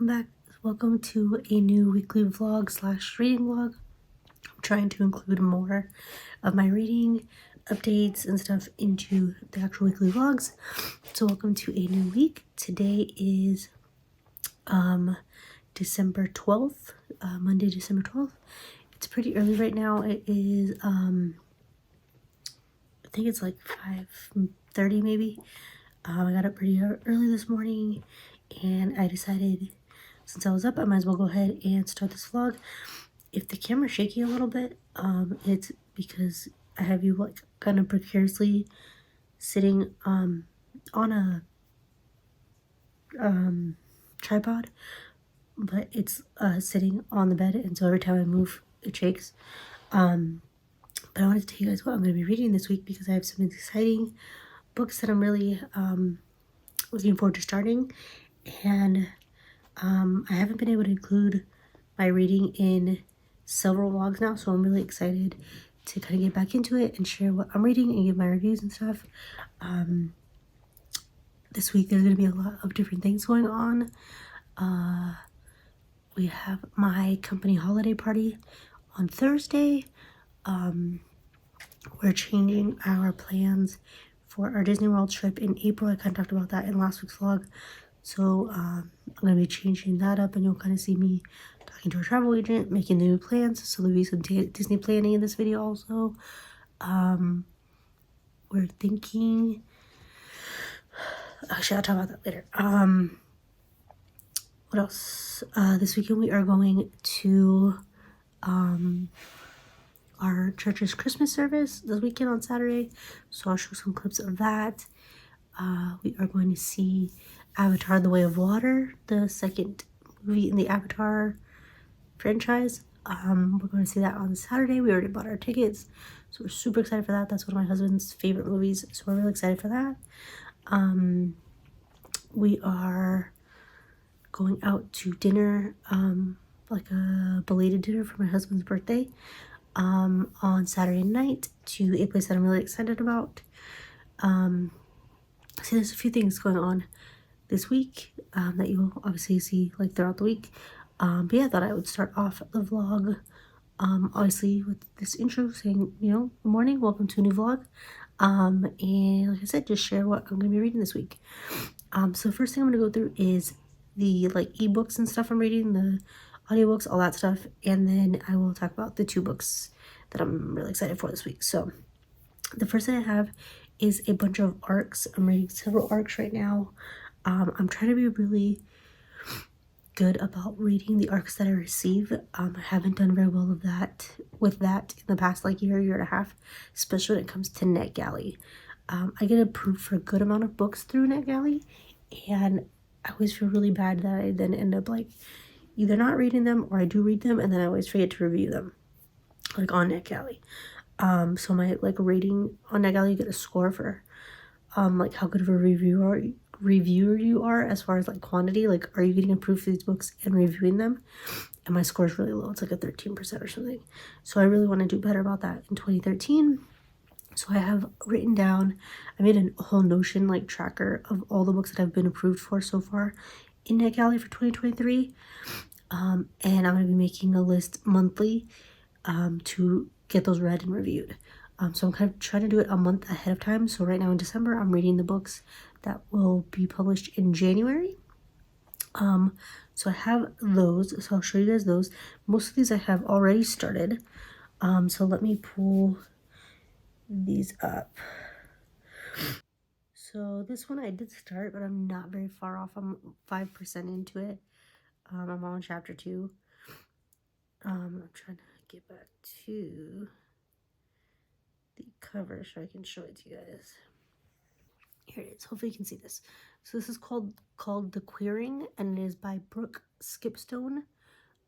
welcome back. Welcome to a new weekly vlog slash reading vlog. I'm trying to include more of my reading updates and stuff into the actual weekly vlogs. So welcome to a new week. Today is December 12th, Monday, December 12th. It's pretty early right now. It is I think it's like 5:30 maybe. I got up pretty early this morning and I decided since I was up, I might as well go ahead and start this vlog. If the camera's shaky a little bit, it's because I have you like kind of precariously sitting on a tripod, but it's sitting on the bed, and so every time I move it shakes. But I wanted to tell you guys what I'm going to be reading this week because I have some exciting books that I'm really looking forward to starting, and I haven't been able to include my reading in several vlogs now, so I'm really excited to kind of get back into it and share what I'm reading and give my reviews and stuff. This week there's going to be a lot of different things going on. We have my company holiday party on Thursday. We're changing our plans for our Disney World trip in April. I kind of talked about that in last week's vlog. So I'm going to be changing that up, and you'll kind of see me talking to our travel agent, making the new plans. So there'll be some Disney planning in this video also. We're thinking... Actually, I'll talk about that later. What else? This weekend we are going to our church's Christmas service this weekend on Saturday. So I'll show some clips of that. We are going to see Avatar: The Way of Water, the second movie in the Avatar franchise. We're going to see that on Saturday. We already bought our tickets, so we're super excited for that. That's one of my husband's favorite movies, so we're really excited for that. We are going out to dinner, like a belated dinner for my husband's birthday, on Saturday night to a place that I'm really excited about. So there's a few things going on this week that you'll obviously see like throughout the week. But yeah, I thought I would start off the vlog obviously with this intro saying, you know, good morning, welcome to a new vlog. And like I said, just share what I'm gonna be reading this week. So the first thing I'm gonna go through is the like ebooks and stuff I'm reading, the audiobooks, all that stuff, and then I will talk about the two books that I'm really excited for this week. So the first thing I have is a bunch of arcs. I'm reading several arcs right now. I'm trying to be really good about reading the arcs that I receive. I haven't done very well with that in the past like year and a half, especially when it comes to NetGalley. I get approved for a good amount of books through NetGalley, and I always feel really bad that I then end up like either not reading them or I do read them and then I always forget to review them like on NetGalley. So my like rating on NetGalley, you get a score for like how good of a reviewer you are as far as like quantity, like are you getting approved for these books and reviewing them, and my score is really low. It's like a 13% or something. So I really want to do better about that in 2013. So I have written down, I made a whole Notion like tracker of all the books that I've been approved for so far in NetGalley for 2023. And I'm going to be making a list monthly to get those read and reviewed. So I'm kind of trying to do it a month ahead of time. So right now in December, I'm reading the books that will be published in January. So I have those. So I'll show you guys those. Most of these I have already started. So let me pull these up. So this one I did start, but I'm not very far off. I'm 5% into it. I'm on chapter 2. I'm trying to get back to the cover so I can show it to you guys. Here it is. Hopefully you can see this. So this is called The Queering, and it is by Brooke Skipstone.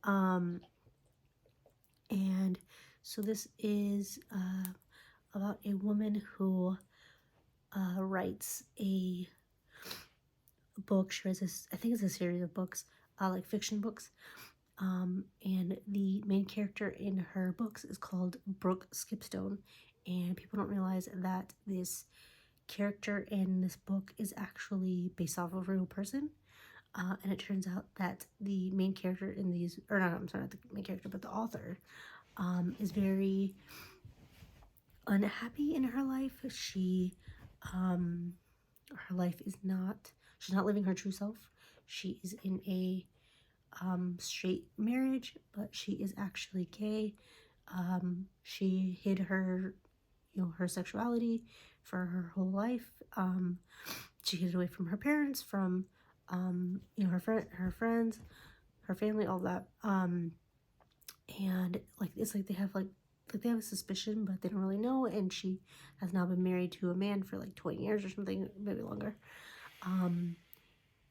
And so this is about a woman who writes a book. She writes this, I think it's a series of books, like fiction books. And the main character in her books is called Brooke Skipstone, and people don't realize that this character in this book is actually based off of a real person. And it turns out that the main character in these, or not, I'm sorry, not the main character, but the author, is very unhappy in her life. Her life is not, she's not living her true self. She is in a straight marriage, but she is actually gay. She hid her, her sexuality for her whole life. She hid it away from her parents, from, her friends, her family, all that. And like, it's like they have they have a suspicion, but they don't really know. And she has now been married to a man for like 20 years or something, maybe longer.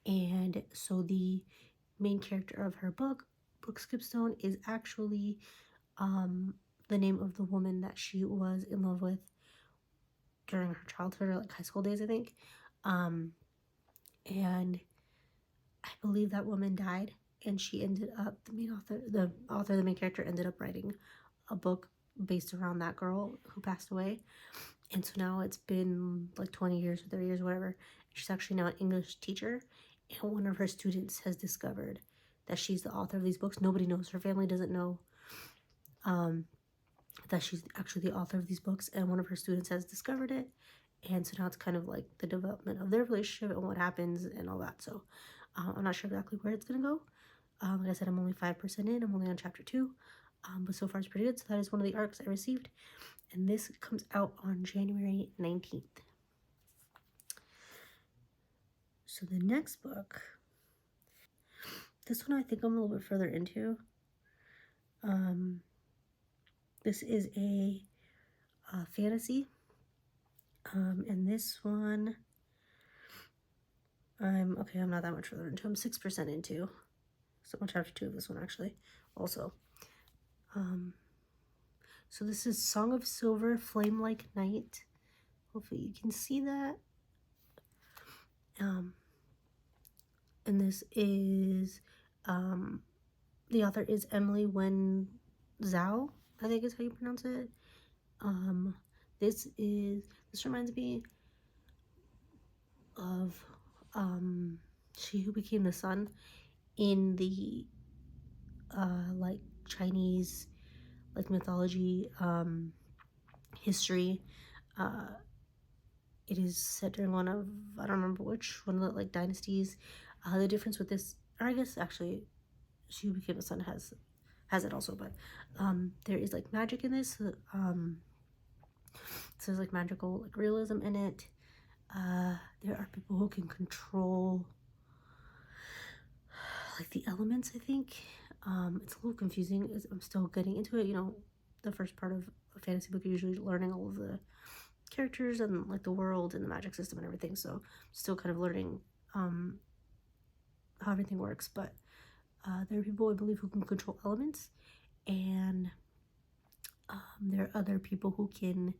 And so the main character of her book Skipstone, is actually the name of the woman that she was in love with during her childhood, or like high school days, I think. And I believe that woman died, and she ended up, the main character ended up writing a book based around that girl who passed away. And so now it's been like 20 years or 30 years or whatever. She's actually now an English teacher, and one of her students has discovered that she's the author of these books. Nobody knows. Her family doesn't know that she's actually the author of these books, and one of her students has discovered it. And so now it's kind of like the development of their relationship and what happens and all that. So I'm not sure exactly where it's going to go. Like I said, I'm only 5% in. I'm only on chapter 2. But so far it's pretty good. So that is one of the arcs I received. And this comes out on January 19th. So the next book, this one I think I'm a little bit further into. This is a fantasy. And this one, I'm not that much further into. I'm 6% into. So on chapter 2 of this one, actually, also. So this is Song of Silver, Flame Like Night. Hopefully you can see that. And this is, the author is Emily Wen Zhao, I think is how you pronounce it. This reminds me of She Who Became the Sun in the like Chinese like mythology history. It is set during one of, I don't remember which one of the like dynasties. The difference with this, or I guess actually She Who Became the Sun has it also, but there is like magic in this. So there's like magical like realism in it. There are people who can control like the elements, I think. It's a little confusing. I'm still getting into it. The first part of a fantasy book is usually learning all of the characters and like the world and the magic system and everything. So I'm still kind of learning how everything works. But there are people, I believe, who can control elements, and there are other people who can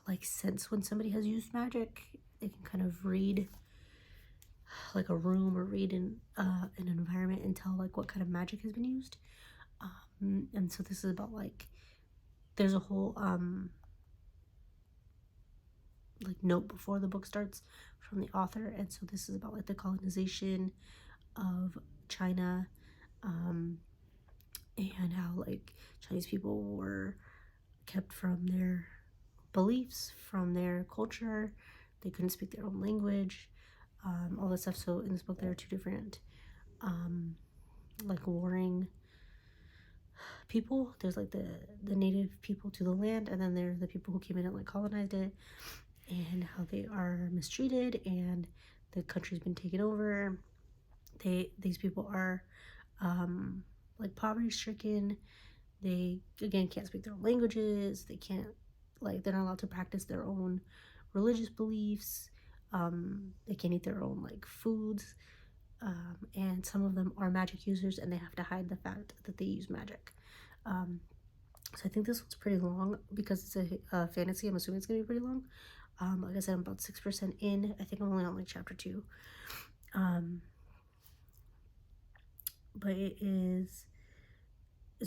like sense when somebody has used magic. They can kind of read like a room or read in an environment and tell like what kind of magic has been used. And so this is about like, there's a whole like note before the book starts from the author, and so this is about like the colonization of China, and how like Chinese people were kept from their beliefs, from their culture. They couldn't speak their own language, all that stuff. So in this book there are two different like warring people. There's like the native people to the land, and then there's the people who came in and like colonized it, and how they are mistreated, and the country's been taken over. These people are like poverty stricken. They again can't speak their own languages. They can't, like, they're not allowed to practice their own religious beliefs. They can't eat their own like foods. And some of them are magic users, and they have to hide the fact that they use magic. So I think this one's pretty long because it's a fantasy. I'm assuming it's gonna be pretty long. Like I said, I'm about 6% in. I think I'm only on like chapter 2. But it's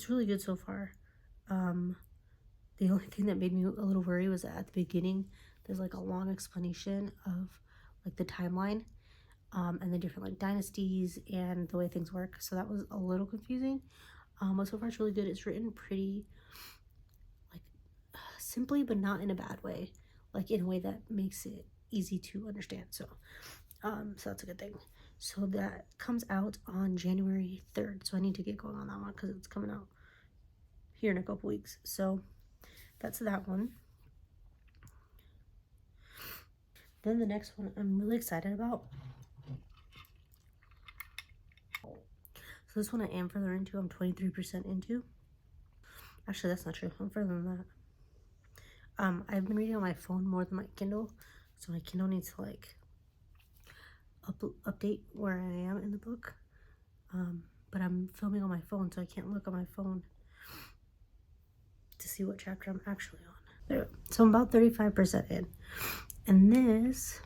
really good so far. The only thing that made me a little worried was that at the beginning there's like a long explanation of like the timeline and the different like dynasties and the way things work. So that was a little confusing. But so far it's really good. It's written pretty like simply, but not in a bad way, like in a way that makes it easy to understand. So that's a good thing. So that comes out on January 3rd. So I need to get going on that one because it's coming out here in a couple weeks. So that's that one. Then the next one I'm really excited about. So this one I am further into. I'm 23% into. Actually, that's not true. I'm further than that. I've been reading on my phone more than my Kindle. So my Kindle needs to like update where I am in the book. But I'm filming on my phone, so I can't look on my phone to see what chapter I'm actually on. There. So I'm about 35% in. And this,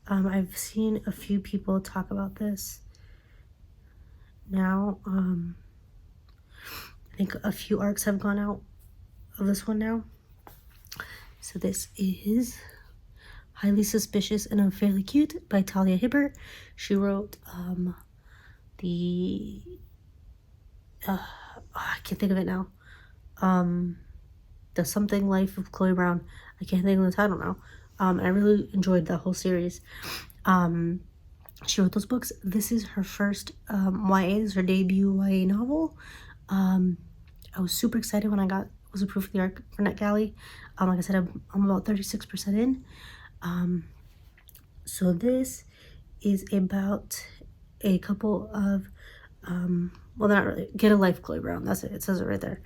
I've seen a few people talk about this now. I think a few arcs have gone out of this one now. So this is Highly Suspicious and Unfairly Cute by Talia Hibbert. She wrote I can't think of it now. The Something Life of Chloe Brown. I can't think of the title now. I really enjoyed the whole series. She wrote those books. This is her first YA. This is her debut YA novel. I was super excited when I was approved for the arc for NetGalley. Like I said, I'm about 36% in. So this is about a couple of, well, not really, Get a Life, Chloe Brown. That's it. It says it right there.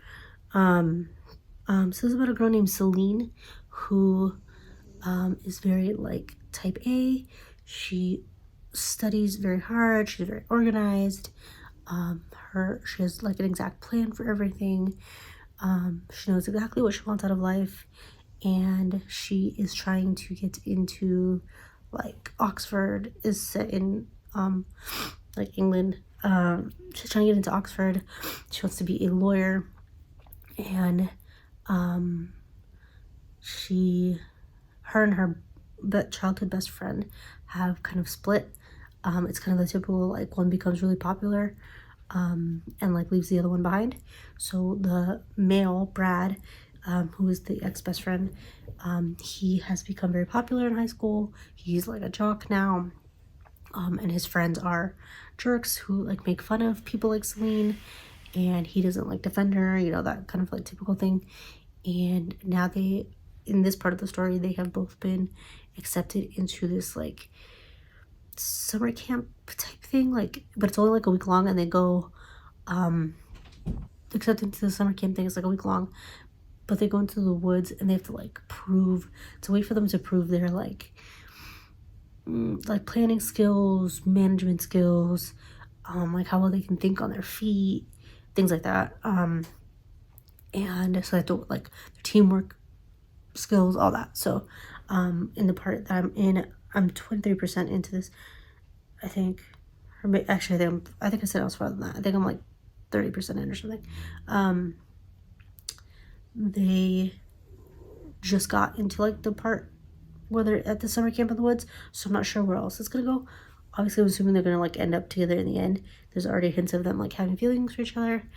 So this is about a girl named Celine who is very like type A. She studies very hard. She's very organized. She has like an exact plan for everything. She knows exactly what she wants out of life, and she is trying to get into like Oxford is set in like England. She's trying to get into Oxford. She wants to be a lawyer, and her and her childhood best friend have kind of split. It's kind of the typical like one becomes really popular and like leaves the other one behind. So the male, Brad, who is the ex-best friend, he has become very popular in high school. He's like a jock now, and his friends are jerks who like make fun of people like Celine, and he doesn't like defend her, you know, that kind of like typical thing. And now in this part of the story, they have both been accepted into this like summer camp type thing, like, but it's only like a week long, and they go accepted into the summer camp thing is like a week long, but they go into the woods and they have to like wait for them to prove their like planning skills, management skills, like how well they can think on their feet, things like that. And so they have to like their teamwork skills, all that. So in the part that I'm in, I'm 23% into this, I think. Or actually, I think I said I was farther than that. I think I'm like 30% in or something. They just got into like the part where they're at the summer camp in the woods, so I'm not sure where else it's gonna go. Obviously, I'm assuming they're gonna like end up together in the end. There's already hints of them like having feelings for each other.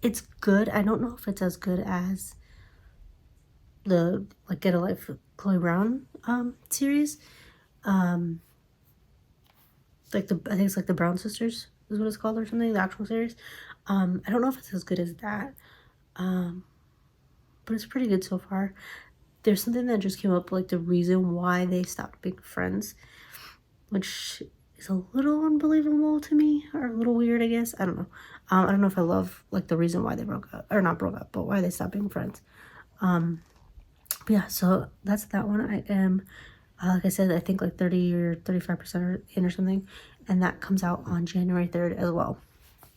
It's good. I don't know if it's as good as the like Get a Life Chloe Brown series. I think it's like the Brown Sisters is what it's called or something, the actual series. I don't know if it's as good as that, but it's pretty good so far. There's something that just came up, like the reason why they stopped being friends, which is a little unbelievable to me, or a little weird, I guess. I don't know. I don't know if I love like the reason why they broke up, or not broke up, but why they stopped being friends. But yeah, so that's that one. I am, like I said, I think like 30 or 35% in or something, and that comes out on January 3rd as well.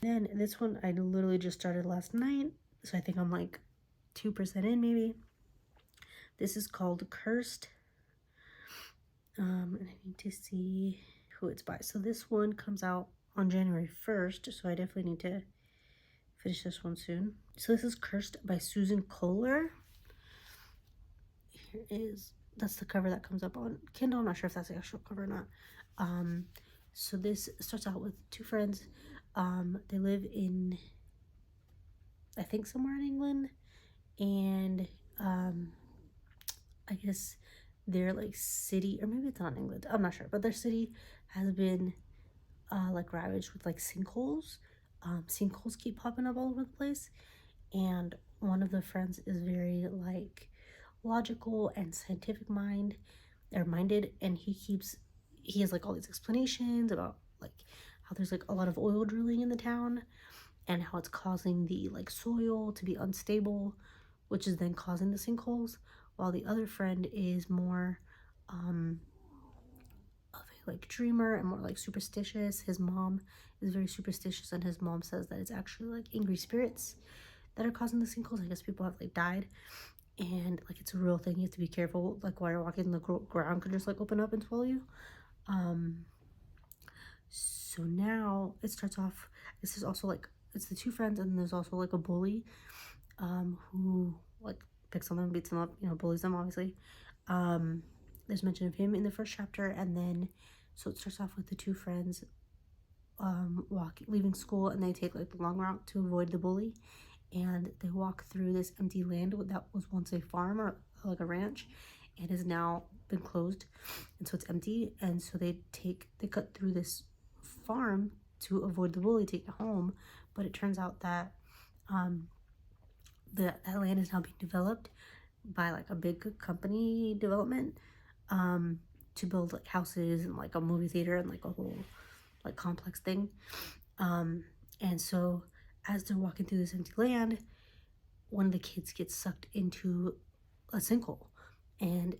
Then this one I literally just started last night, so I think I'm like 2% in maybe. This is called Cursed. And I need to see who it's by. So this one comes out on January 1st, so I definitely need to finish this one soon. So this is Cursed by Susan Kohler. Here is that's the cover that comes up on Kindle. I'm not sure if that's the actual cover or not. So this starts out with two friends. They live in, I think, somewhere in England, and I guess their like city, or maybe it's not England, I'm not sure, but their city has been like ravaged with like sinkholes. Sinkholes keep popping up all over the place, and one of the friends is very like logical and scientific minded, and he has like all these explanations about like how there's like a lot of oil drilling in the town and how it's causing the like soil to be unstable, which is then causing the sinkholes, while the other friend is more of a like dreamer and more like superstitious. His mom is very superstitious, and his mom says that it's actually like angry spirits that are causing the sinkholes. I guess people have like died, and like it's a real thing. You have to be careful, like while you're walking, the ground could just like open up and swallow you. So now it starts off, this is also like, it's the two friends, and there's also like a bully who like picks on them, beats them up, you know, bullies them obviously. There's mention of him in the first chapter, and then so it starts off with the two friends leaving school, and they take like the long route to avoid the bully, and they walk through this empty land that was once a farm or like a ranch and has now been closed, and so it's empty. And so they cut through this farm to avoid the bully, take it home, but it turns out that that land is now being developed by like a big company development to build like houses and like a movie theater and like a whole like complex thing. And so as they're walking through this empty land, one of the kids gets sucked into a sinkhole, and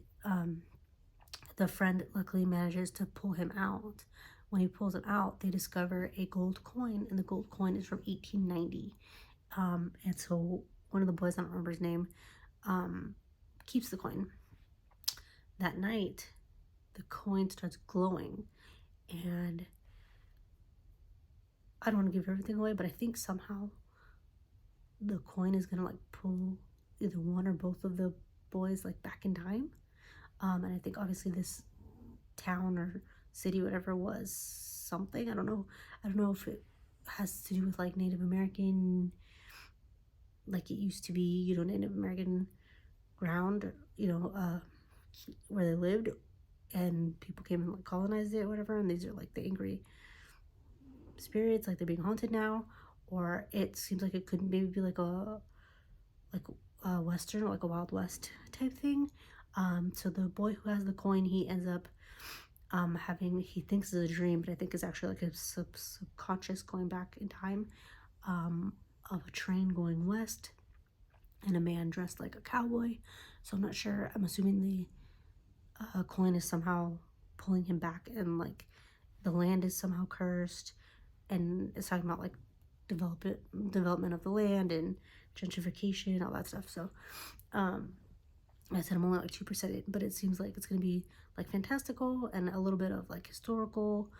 the friend luckily manages to pull him out. When he pulls him out, they discover a gold coin, and the gold coin is from 1890. And so one of the boys, I don't remember his name, keeps the coin. That night, the coin starts glowing, and I don't want to give everything away, but I think somehow the coin is gonna like pull either one or both of the boys like back in time. And I think obviously this town or city, whatever, was something. I don't know if it has to do with like Native American, like it used to be, you know, Native American ground, you know, where they lived, and people came and like colonized it or whatever, and these are like the angry spirits, like they're being haunted now. Or it seems like it could maybe be like a western, like a Wild West type thing. So the boy who has the coin, he ends up having, he thinks it's a dream, but I think it's actually like a subconscious going back in time, of a train going west and a man dressed like a cowboy. So I'm not sure, I'm assuming the coin is somehow pulling him back, and like the land is somehow cursed, and it's talking about like development of the land and gentrification, all that stuff. So I said I'm only like 2% in, but it seems like it's gonna be like fantastical and a little bit of like historical,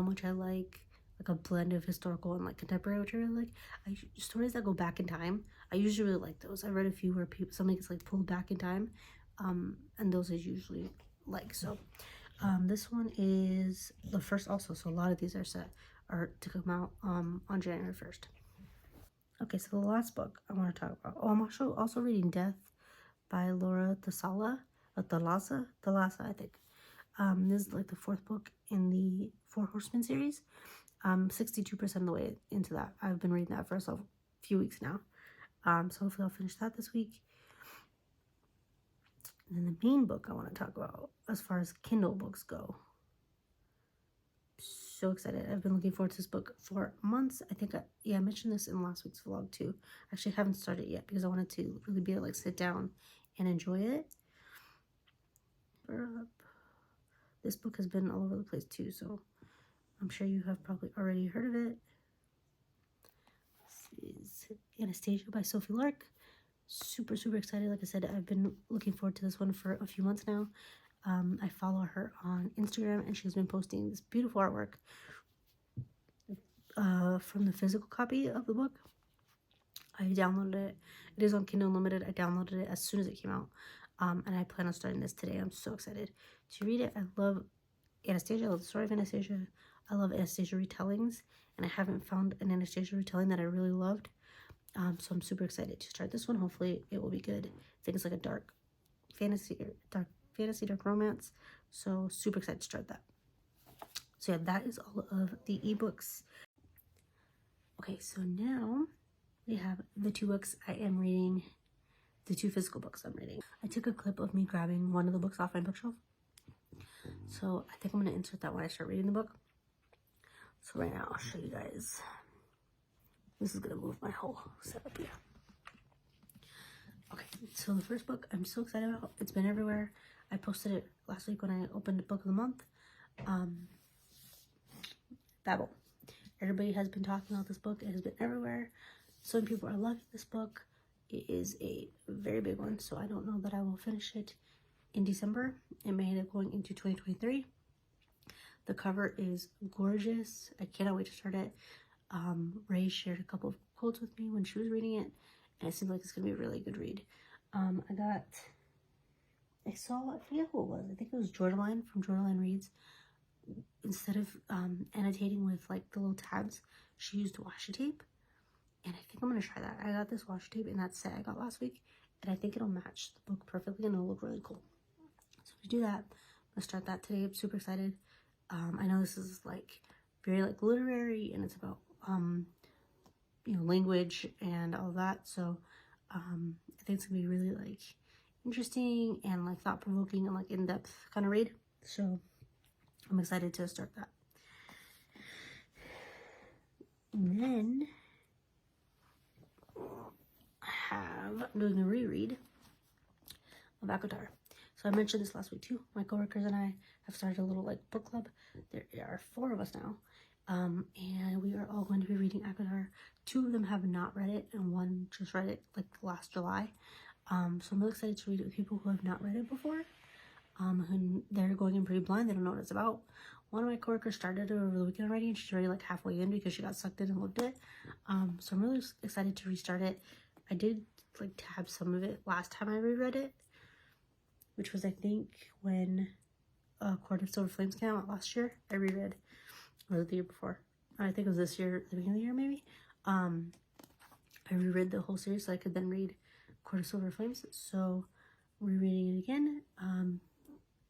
which I like a blend of historical and like contemporary, which I really like. Stories that go back in time, I usually really like those. I read a few where somebody gets like pulled back in time, and those is usually like so. This one is the first also, so a lot of these are to come out on January 1st. Okay, so the last book I want to talk about. Oh, I'm also reading Death by Laura Thalassa, I think. This is like the fourth book in the Four Horsemen series. 62% of the way into that. I've been reading that for a few weeks now. So hopefully I'll finish that this week. And then the main book I want to talk about as far as Kindle books go. So excited. I've been looking forward to this book for months. I think I mentioned this in last week's vlog too. Actually, I haven't started yet because I wanted to really be able to like sit down and enjoy it. This book has been all over the place too, so I'm sure you have probably already heard of it. This is Anastasia by Sophie Lark. Super excited. Like I said, I've been looking forward to this one for a few months now. I follow her on Instagram, and she's been posting this beautiful artwork from the physical copy of the book. I downloaded it. It is on Kindle Unlimited. I downloaded it as soon as it came out. And I plan on starting this today. I'm so excited to read it. I love Anastasia. I love the story of Anastasia. I love Anastasia retellings, and I haven't found an Anastasia retelling that I really loved. So I'm super excited to start this one. Hopefully it will be good. I think it's like a dark fantasy, dark romance. So super excited to start that. So yeah, that is all of the ebooks. Okay, so now we have the 2 books I am reading, the 2 physical books I'm reading. I took a clip of me grabbing one of the books off my bookshelf. So I think I'm going to insert that when I start reading the book. So right now I'll show you guys. This is going to move my whole setup here. Okay, so the first book I'm so excited about. It's been everywhere. I posted it last week when I opened Book of the Month. Babel. Everybody has been talking about this book. It has been everywhere. So many people are loving this book. It is a very big one, so I don't know that I will finish it in December. It may end up going into 2023. The cover is gorgeous. I cannot wait to start it. Ray shared a couple of quotes with me when she was reading it, and it seems like it's going to be a really good read. I forget who it was. I think it was Jordaline from Jordaline Reads. Instead of annotating with like the little tabs, she used washi tape, and I think I'm going to try that. I got this washi tape in that set I got last week, and I think it'll match the book perfectly and it'll look really cool. So to do that, I'm going to start that today. I'm super excited. I know this is like very like literary, and it's about language and all that, so I think it's gonna be really like interesting and like thought-provoking and like in-depth kind of read. So I'm excited to start that. And then I'm doing a reread of ACOTAR. So I mentioned this last week too. My coworkers and I have started a little like book club. There are 4 of us now. And we are all going to be reading ACOTAR. 2 of them have not read it, and 1 just read it like last July. So I'm really excited to read it with people who have not read it before. Who they're going in pretty blind. They don't know what it's about. One of my coworkers started it over the weekend already, and she's already like halfway in because she got sucked in and loved it. So I'm really excited to restart it. I did like tab some of it last time I reread it, which was I think when Court of Silver Flames came out last year. I reread, or the year before. I think it was this year, the beginning of the year maybe. I reread the whole series so I could then read Court of Silver Flames. So rereading it again.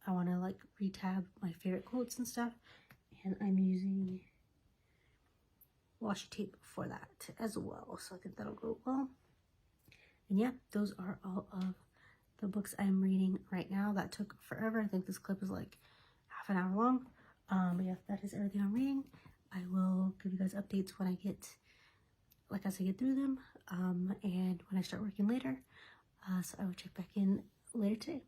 I want to like retab my favorite quotes and stuff, and I'm using washi tape for that as well. So I think that'll go well. And yeah, those are all of the books I'm reading right now. That took forever. I think this clip is like half an hour long. But yeah, that is everything I'm reading. I will give you guys updates when I get, as I get through them, and when I start working later. So I will check back in later today.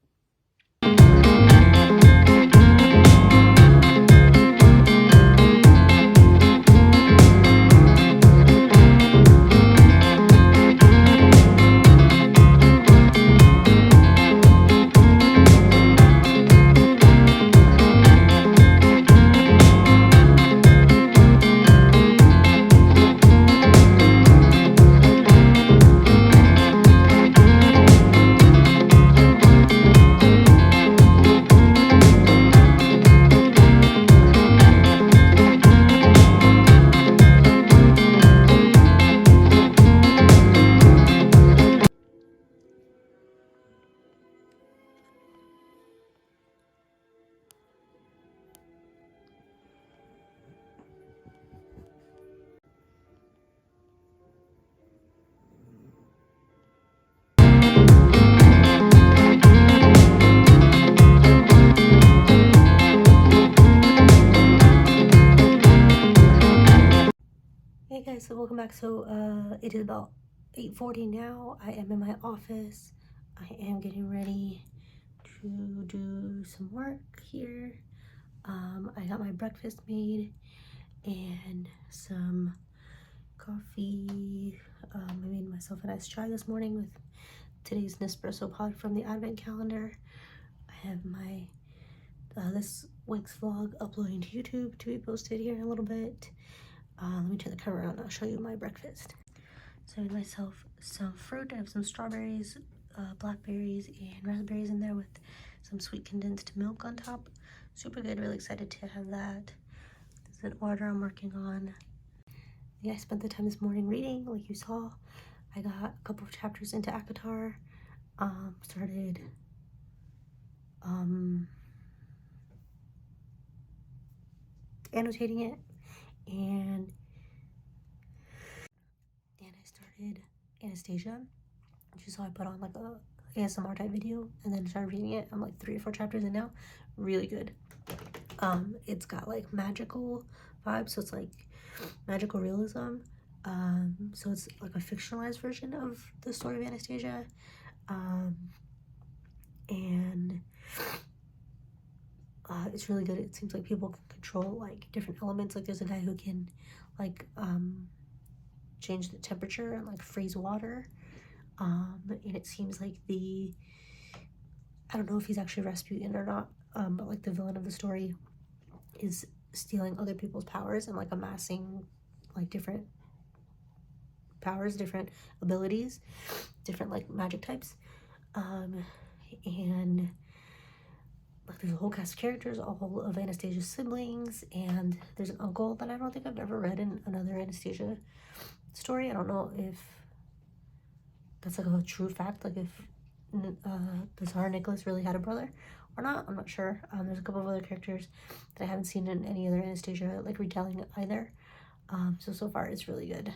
Hey guys, so welcome back. So it is about 8:40 now. I am in my office. I am getting ready to do some work here. I got my breakfast made and some coffee. I made myself a nice chai this morning with today's Nespresso pod from the advent calendar. I have my this week's vlog uploading to YouTube to be posted here in a little bit. Let me turn the camera around and I'll show you my breakfast. So I made myself some fruit. I have some strawberries, blackberries and raspberries in there with some sweet condensed milk on top. Super good. Really excited to have that. This is an order I'm working on. Yeah, I spent the time this morning reading, like you saw. I got a couple of chapters into ACOTAR. Started annotating it, and then I started Anastasia, which you saw I put on like a ASMR type video, and then started reading it. I'm like 3 or 4 chapters in now. Really good. It's got like magical vibes, so it's like magical realism. So it's like a fictionalized version of the story of Anastasia. And it's really good. It seems like people can control like different elements. Like there's a guy who can like change the temperature and like freeze water. And it seems like I don't know if he's actually Rasputin or not, but like the villain of the story is stealing other people's powers and like amassing like different powers, different abilities, different like magic types. And like there's a whole cast of characters, all of Anastasia's siblings, and there's an uncle that I don't think I've ever read in another Anastasia story. I don't know if that's like a true fact, like if the Tsar Nicholas really had a brother or not. I'm not sure. There's a couple of other characters that I haven't seen in any other Anastasia like retelling either. So far it's really good.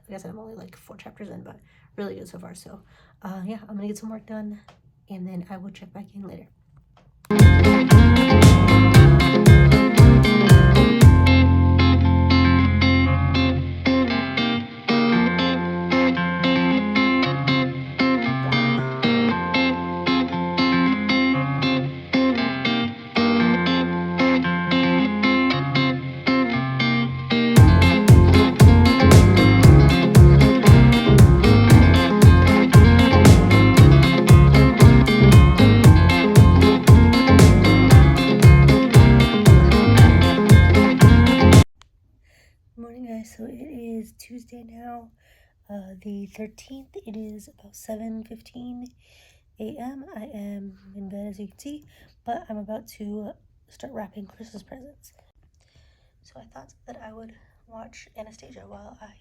Like I said, I'm only like 4 chapters in, but really good so far. So yeah, I'm gonna get some work done, and then I will check back in later. Morning, guys. So it is Tuesday now, the 13th. It is about 7:15 a.m. I am in bed, as you can see, but I'm about to start wrapping Christmas presents. So I thought that I would watch Anastasia while I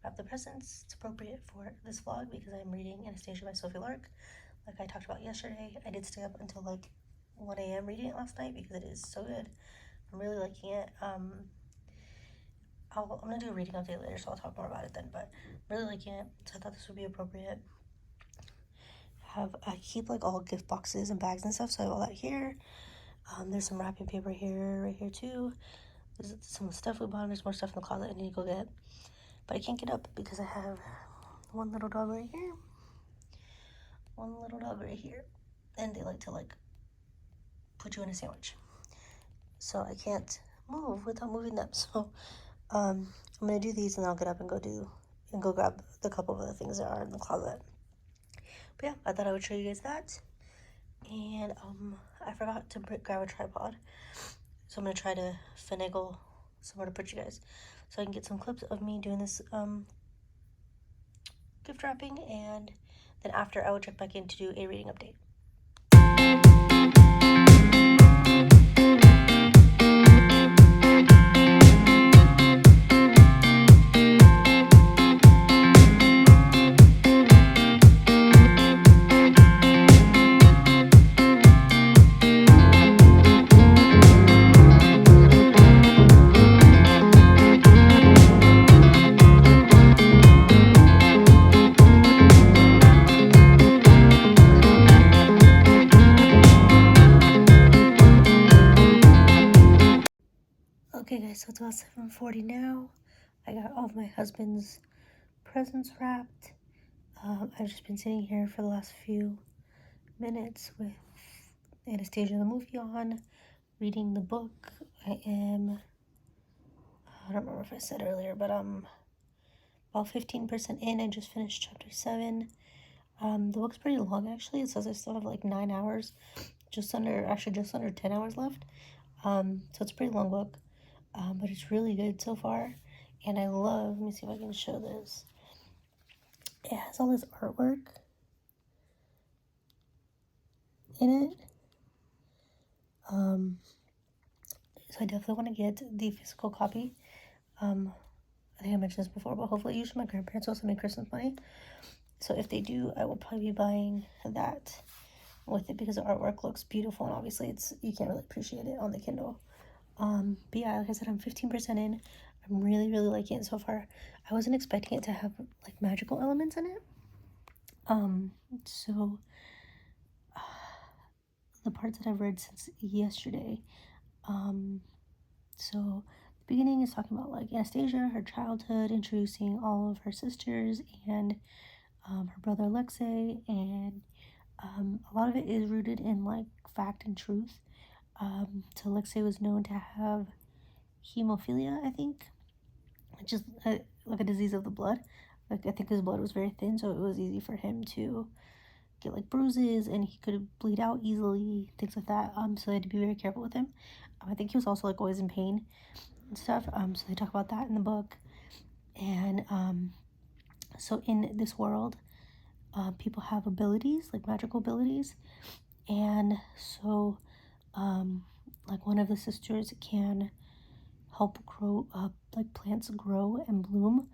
wrap the presents. It's appropriate for this vlog because I'm reading Anastasia by Sophie Lark, like I talked about yesterday. I did stay up until like 1 a.m. reading it last night because it is so good. I'm really liking it. I'm gonna do a reading update later, so I'll talk more about it then, but I'm really liking it, so I thought this would be appropriate. I keep like all gift boxes and bags and stuff, so I have all that here. There's some wrapping paper here, right here too. There's some of the stuff we bought, and there's more stuff in the closet I need to go get, but I can't get up because I have one little dog right here, one little dog right here, and they like to like put you in a sandwich, so I can't move without moving them. So I'm gonna do these, and then I'll get up and go grab the couple of other things that are in the closet. But yeah, I thought I would show you guys that. And I forgot to grab a tripod, so I'm gonna try to finagle somewhere to put you guys, so I can get some clips of me doing this gift wrapping, and then after I will check back in to do a reading update. Okay guys, so it's about 7:40 now. I got all of my husband's presents wrapped. I've just been sitting here for the last few minutes with Anastasia the movie on, reading the book. I don't remember if I said earlier, but I'm about 15% in. I just finished chapter 7. The book's pretty long actually. It says I still have like 9 hours, just under 10 hours left. So it's a pretty long book. But it's really good so far, and I love, let me see if I can show this. It has all this artwork, in it. So I definitely want to get the physical copy. I think I mentioned this before, but hopefully usually my grandparents will send me Christmas money. So if they do, I will probably be buying that with it because the artwork looks beautiful, and obviously you can't really appreciate it on the Kindle. But yeah, like I said, I'm 15% in. I'm really, really liking it so far. I wasn't expecting it to have like magical elements in it. So the parts that I've read since yesterday, so the beginning is talking about like Anastasia, her childhood, introducing all of her sisters and her brother Alexei, and a lot of it is rooted in like fact and truth. So Alexei was known to have hemophilia, I think, which is like a disease of the blood. Like I think his blood was very thin, so it was easy for him to get like bruises, and he could bleed out easily, things like that. So they had to be very careful with him. I think he was also like always in pain and stuff. So they talk about that in the book. And so in this world, people have abilities, like magical abilities, and so like one of the sisters can help grow up, like plants grow and bloom.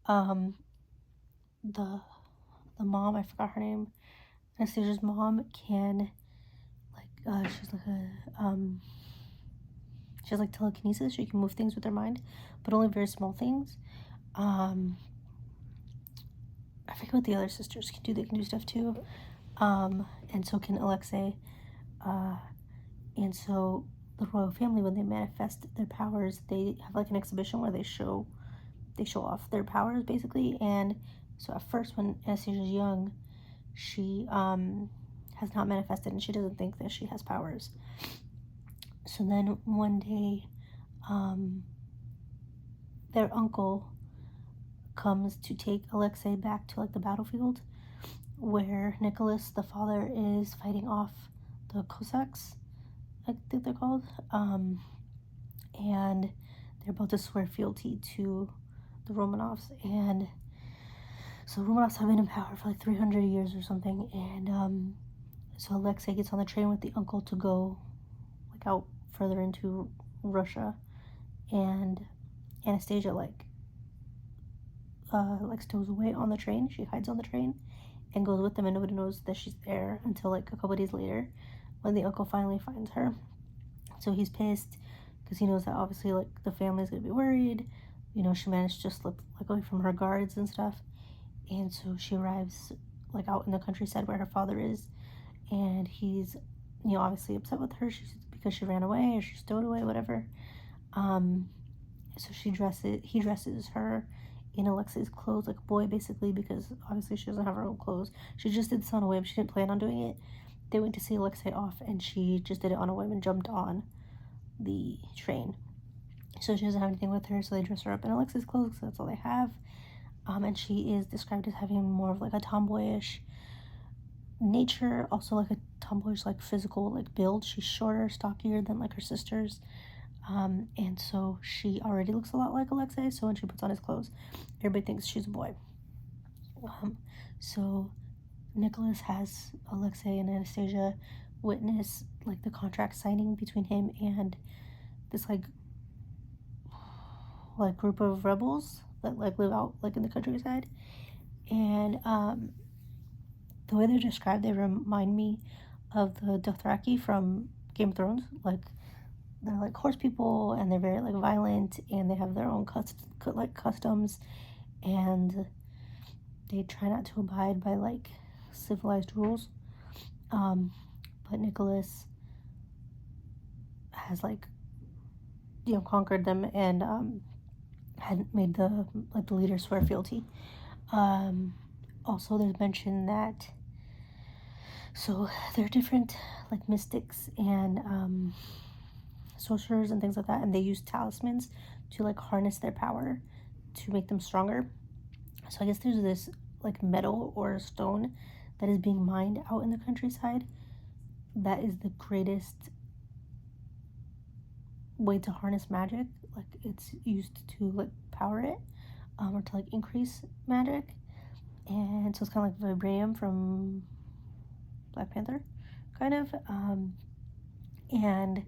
The mom, I forgot her name, Anastasia's mom, can like she has like telekinesis. She can move things with her mind, but only very small things. I forget what the other sisters can do. They can do stuff too. And so can Alexei. And so the royal family, when they manifest their powers, they have like an exhibition where they show off their powers basically. And so at first, when Anastasia's young, she has not manifested, and she doesn't think that she has powers. So then one day, their uncle comes to take Alexei back to like the battlefield where Nicholas, the father, is fighting off the Cossacks, I think they're called, and they're about to swear fealty to the Romanovs. And so Romanovs have been in power for like 300 years or something, and so Alexei gets on the train with the uncle to go like out further into Russia, and Anastasia like stows away on the train. She hides on the train and goes with them, and nobody knows that she's there until like a couple days later when the uncle finally finds her. So he's pissed because he knows that obviously like the family's gonna be worried. You know, she managed to slip like away from her guards and stuff, and so she arrives like out in the countryside where her father is, and he's, you know, obviously upset with her. Because she ran away or she stowed away, whatever. So he dresses her in Alexei's clothes, like a boy basically, because obviously she doesn't have her own clothes. She just did this on a whim. She didn't plan on doing it. They went to see Alexei off, and she just did it on a whim and jumped on the train. So she doesn't have anything with her, so they dress her up in Alexei's clothes because that's all they have. And she is described as having more of like a tomboyish nature, also like a tomboyish like physical like build. She's shorter, stockier than like her sisters. And so she already looks a lot like Alexei, so when she puts on his clothes, everybody thinks she's a boy. So Nicholas has Alexei and Anastasia witness like the contract signing between him and this like group of rebels that like live out like in the countryside. And the way they're described, they remind me of the Dothraki from Game of Thrones. Like they're like horse people, and they're very like violent, and they have their own customs, and they try not to abide by like civilized rules. But Nicholas has like, you know, conquered them, and had made the leaders swear fealty. Also, there's mention that so there are different like mystics and sorcerers and things like that, and they use talismans to like harness their power to make them stronger. So I guess there's this like metal or stone that is being mined out in the countryside that is the greatest way to harness magic. Like it's used to like power it, or to like increase magic. And so it's kind of like vibranium from Black Panther kind of. And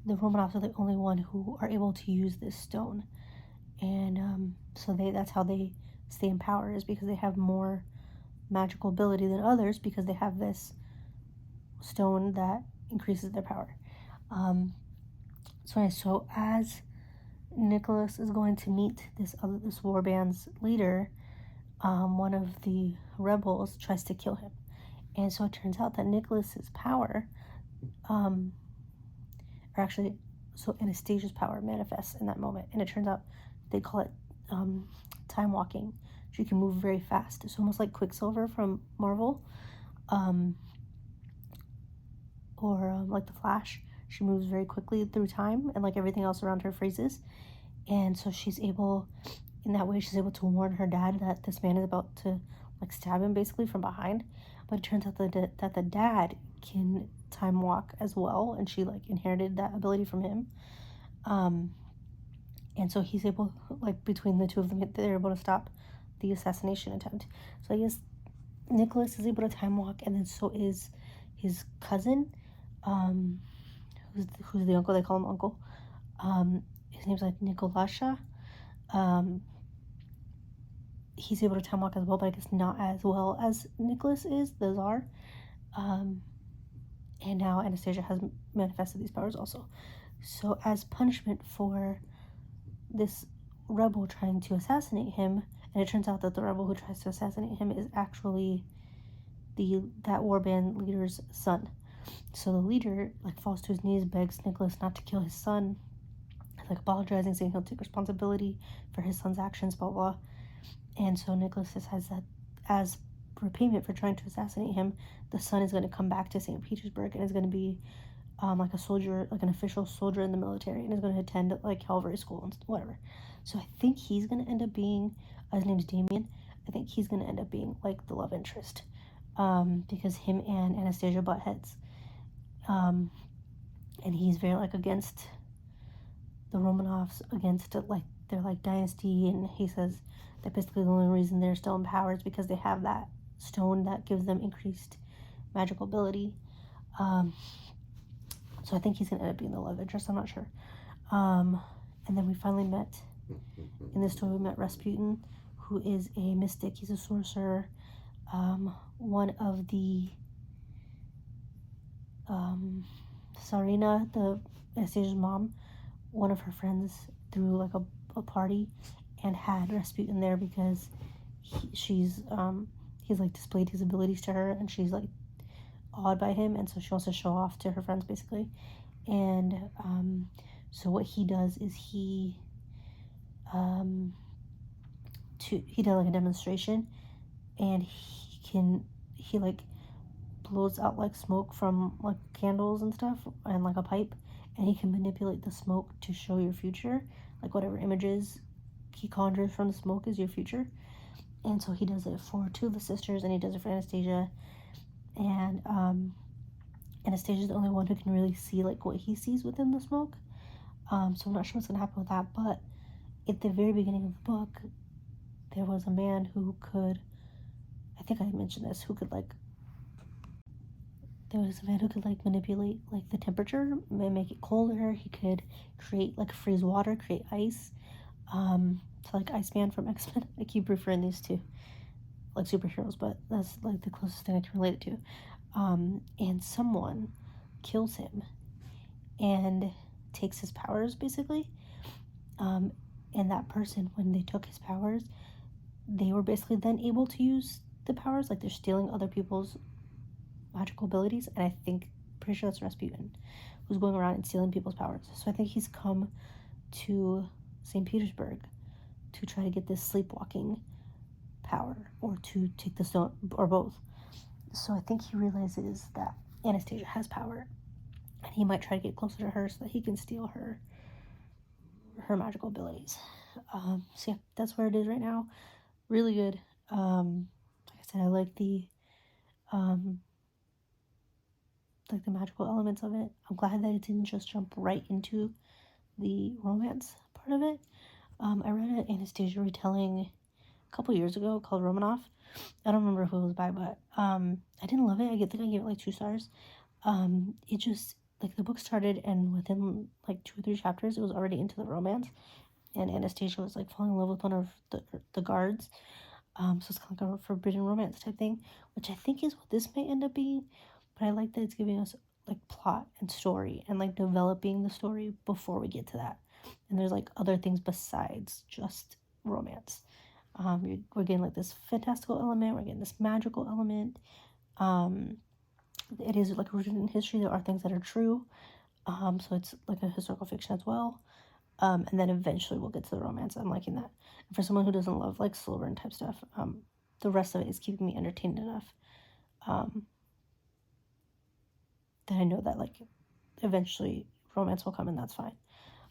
the Romanovs are the only one who are able to use this stone. And so that's how they stay in power, is because they have more magical ability than others, because they have this stone that increases their power. So as Nicholas is going to meet this warband's leader, one of the rebels tries to kill him. And so it turns out that Nicholas's power, so Anastasia's power manifests in that moment. And it turns out they call it time walking. She can move very fast. It's almost like Quicksilver from Marvel, or like the Flash. She moves very quickly through time, and like everything else around her freezes. And so she's able to warn her dad that this man is about to like stab him basically from behind. But it turns out that the dad can time walk as well, and she like inherited that ability from him. And so he's able, like between the two of them, they're able to stop the assassination attempt. So I guess Nicholas is able to time walk, and then so is his cousin, who's the uncle. They call him uncle. His name's like nik. He's able to time walk as well, but I guess not as well as Nicholas is, the Tsar. And now Anastasia has manifested these powers also. So as punishment for this rebel trying to assassinate him, and it turns out that the rebel who tries to assassinate him is actually that warband leader's son. So the leader like falls to his knees, begs Nicholas not to kill his son, like apologizing, saying he'll take responsibility for his son's actions, blah blah. And so Nicholas decides that as repayment for trying to assassinate him, the son is going to come back to St. Petersburg and is going to be like a soldier, like an official soldier in the military, and is going to attend like cavalry school and whatever. So I think he's going to end up being, his name's Damien, I think he's going to end up being like the love interest, because him and Anastasia butt heads, and he's very like against the Romanovs, against like their like dynasty, and he says that basically the only reason they're still in power is because they have that stone that gives them increased magical ability. So I think he's going to end up being the love interest. I'm not sure. And then we finally met, in this story, we met Rasputin, who is a mystic. He's a sorcerer. One of the Tsarina, the Anastasia's mom, one of her friends threw like a party and had Rasputin there because he's like displayed his abilities to her, and she's like awed by him, and so she wants to show off to her friends basically. And so what he does is he does like a demonstration, and he like blows out like smoke from like candles and stuff and like a pipe, and he can manipulate the smoke to show your future, like whatever images he conjures from the smoke is your future. And so he does it for two of the sisters, and he does it for Anastasia. And Anastasia's the only one who can really see like what he sees within the smoke. So I'm not sure what's gonna happen with that, but at the very beginning of the book, there was a man who could, I think I mentioned this, there was a man who could like manipulate like the temperature and make it colder. He could create like freeze water, create ice. So like Iceman from X-Men. I keep referring these to like superheroes, but that's like the closest thing I can relate it to. And someone kills him and takes his powers basically. And that person, when they took his powers, they were basically then able to use the powers, like they're stealing other people's magical abilities. And I think, pretty sure that's Rasputin, who's going around and stealing people's powers. So I think he's come to St. Petersburg to try to get this sleepwalking power, or to take the stone, or both. So I think he realizes that Anastasia has power, and he might try to get closer to her so that he can steal her magical abilities. So yeah, that's where it is right now. Really good. Like I said, I like the magical elements of it. I'm glad that it didn't just jump right into the romance part of it. I read an Anastasia retelling a couple years ago called Romanov. I don't remember who it was by, but I didn't love it. I think I gave it like 2 stars. it just, like, the book started, and within like 2 or 3 chapters it was already into the romance, and Anastasia was like falling in love with one of the guards. So it's kind of like a forbidden romance type thing, which I think is what this may end up being. But I like that it's giving us like plot and story, and like developing the story before we get to that. And there's like other things besides just romance. We're getting like this fantastical element, we're getting this magical element. It is like rooted in history. There are things that are true. So it's like a historical fiction as well. And then eventually we'll get to the romance. I'm liking that. And for someone who doesn't love like slow burn type stuff, the rest of it is keeping me entertained enough that I know that like eventually romance will come, and that's fine.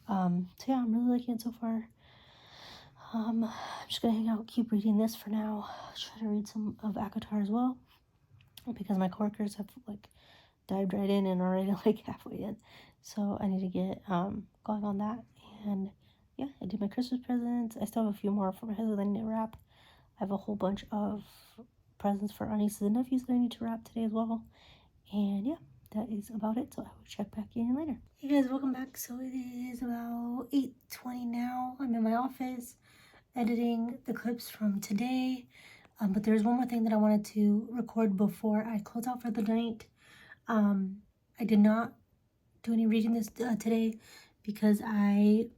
So yeah, I'm really liking it so far. I'm just gonna hang out, keep reading this for now. Try to read some of ACOTAR as well, because my coworkers have like dived right in and already like halfway in, so I need to get going on that. And yeah, I did my Christmas presents. I still have a few more for my husband that I need to wrap. I have a whole bunch of presents for our nieces and nephews that I need to wrap today as well. And yeah, that is about it. So I will check back in later. Hey guys, welcome back. So it is about 8:20 now. I'm in my office editing the clips from today. But there's one more thing that I wanted to record before I close out for the night. I did not do any reading this today because I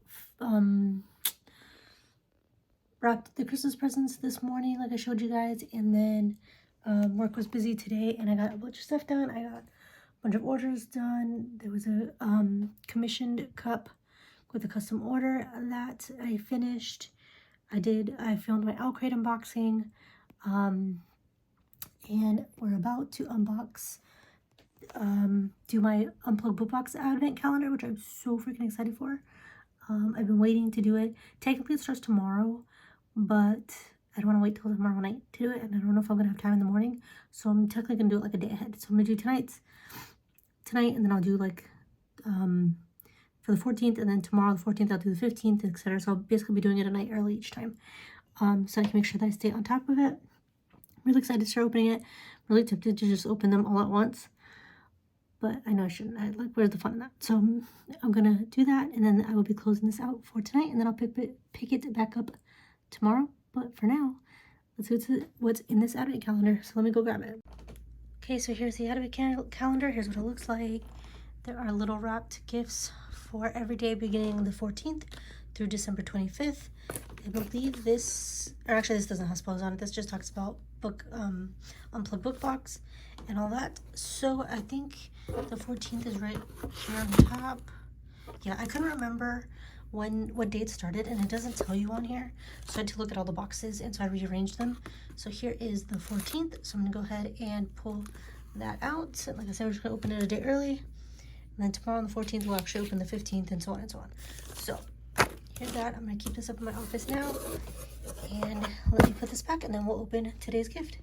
wrapped the Christmas presents this morning, like I showed you guys, and then work was busy today, and I got a bunch of stuff done. I got a bunch of orders done. There was a commissioned cup with a custom order that I finished. I filmed my Crate unboxing, and we're about to unbox, do my Unplugged Book Box advent calendar, which I'm so freaking excited for. I've been waiting to do it. Technically it starts tomorrow, but I don't want to wait till tomorrow night to do it, and I don't know if I'm gonna have time in the morning, so I'm technically gonna do it like a day ahead. So I'm gonna do tonight, and then I'll do like for the 14th, and then tomorrow the 14th I'll do the 15th, etc. So I'll basically be doing it a night early each time, so I can make sure that I stay on top of it. I'm really excited to start opening it. I'm really tempted to just open them all at once, but I know I shouldn't. Where's the fun in that? So I'm gonna do that, and then I will be closing this out for tonight, and then I'll pick it back up tomorrow. But for now, let's go to what's in this advent calendar. So let me go grab it. Okay, so here's the advent calendar. Here's what it looks like. There are little wrapped gifts for every day beginning the 14th through December 25th. I believe this, or actually this doesn't have spells on it. This just talks about Unplugged Book Box and all that. So I think the 14th is right here on the top. Yeah, I couldn't remember what date started, and it doesn't tell you on here, so I had to look at all the boxes, and so I rearranged them. So here is the 14th, so I'm gonna go ahead and pull that out. So like I said, we're just gonna open it a day early, and then tomorrow on the 14th we'll actually open the 15th, and so on and so on. So here's that. I'm gonna keep this up in my office now, and let me put this back, and then we'll open today's gift.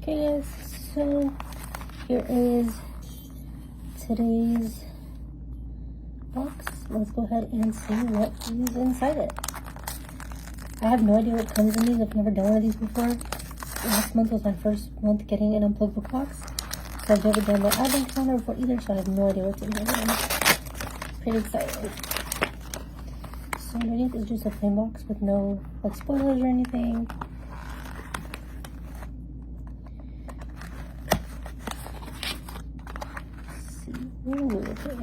Okay guys, so here is today's box. Let's go ahead and see what is inside it. I have no idea what comes in these. I've never done one of these before. Last month was my first month getting an Unplugged Book Box, so I've never done the advent calendar before either, so I have no idea what's in here. I'm pretty excited. So underneath is just a plain box with no like spoilers or anything. Let's see. Ooh, okay.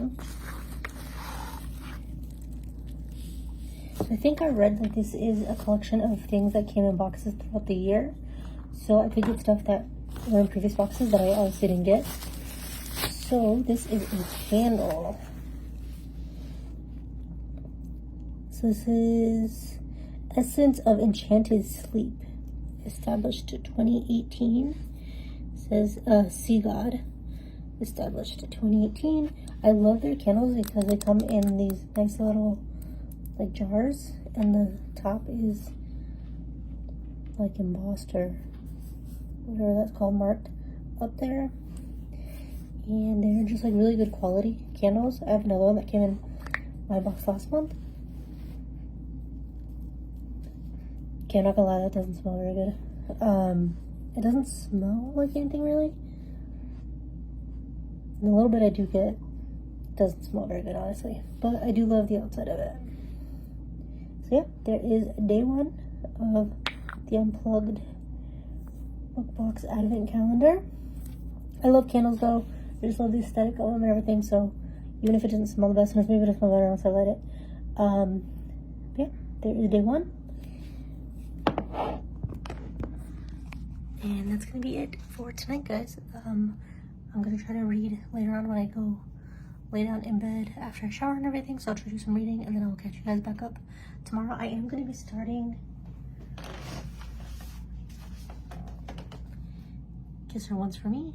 I think I read that this is a collection of things that came in boxes throughout the year. So I could get stuff that were in previous boxes that I obviously didn't get. So this is a candle. So this is Essence of Enchanted Sleep, established 2018. It says Sea God, established 2018. I love their candles because they come in these nice little like jars, and the top is like embossed or whatever that's called, marked up there, and they're just like really good quality candles. I have another one that came in my box last month. Okay, I'm not gonna lie, that doesn't smell very good. It doesn't smell like anything really. And the little bit I do get doesn't smell very good, honestly. But I do love the outside of it. So yeah, there is day 1 of the Unplugged Book Box Advent Calendar. I love candles though. I just love the aesthetic of them and everything. So even if it doesn't smell the best, maybe it'll smell better once I light it. Yeah, there is day 1. And that's gonna be it for tonight, guys. I'm gonna try to read later on when I go lay down in bed after I shower and everything. So I'll try to do some reading and then I'll catch you guys back up tomorrow. I am gonna be starting Kiss Her Once for Me.